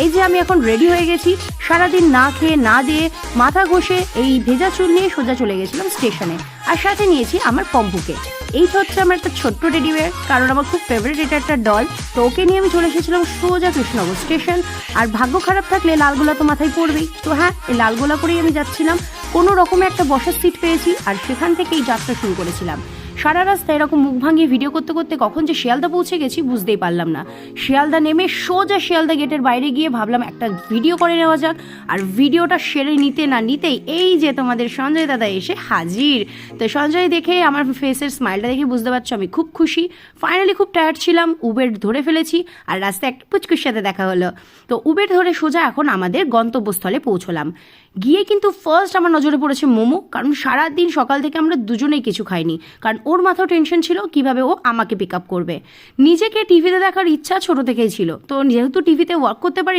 এই যে আমি এখন রেডি হয়ে গেছি, সারাদিন না খেয়ে না দিয়ে মাথা ঘষে এই ভেজা চুল নিয়ে সোজা চলে গেছিলাম স্টেশনে, আর সাথে নিয়েছি আমার পম্পুকে। এই তো হচ্ছে আমার একটা ছোট্ট রেডি ওয়্যার, কারণ আমার খুব ফেভারিট এটা একটা ডল। তো ওকে নিয়ে আমি চলে এসেছিলাম সোজা কৃষ্ণনগর স্টেশন। আর ভাগ্য খারাপ থাকলে লালগোলা তো মাথায় পড়বেই, তো হ্যাঁ, এই লালগোলা করেই আমি যাচ্ছিলাম। কোনো রকমে একটা বসার সিট পেয়েছি, আর সেখান থেকেই যাত্রা শুরু করেছিলাম। সারা রাস্তায় এরকম মুখ ভাঙিয়ে ভিডিও করতে করতে কখন যে শিয়ালদা পৌঁছে গেছি বুঝতেই পারলাম না। শিয়ালদা নেমে সোজা শিয়ালদা গেটের বাইরে গিয়ে ভাবলাম একটা ভিডিও করে নেওয়া যাক। আর ভিডিওটা সেরে নিতে না নিতেই এই যে তোমাদের সঞ্জয় দাদা এসে হাজির। তো সঞ্জয় দেখে আমার ফেসের স্মাইলটা দেখে বুঝতে পারছো আমি খুব খুশি। ফাইনালি খুব টায়ার্ড ছিলাম, উবের ধরে ফেলেছি, আর রাস্তায় একটা পুচকুর সাথে দেখা হলো। তো উবের ধরে সোজা এখন আমাদের গন্তব্যস্থলে পৌঁছলাম। গিয়ে কিন্তু ফার্স্ট আমার নজরে পড়েছে মোমো, কারণ সারাদিন সকাল থেকে আমরা দুজনেই কিছু খাইনি, কারণ ওর মাথাও টেনশন ছিল কিভাবে ও আমাকে পিক আপ করবে। নিজেকে টিভিতে দেখার ইচ্ছা ছোট থেকেই ছিল, তো যেহেতু টিভিতে ওয়ার্ক করতে পারিনি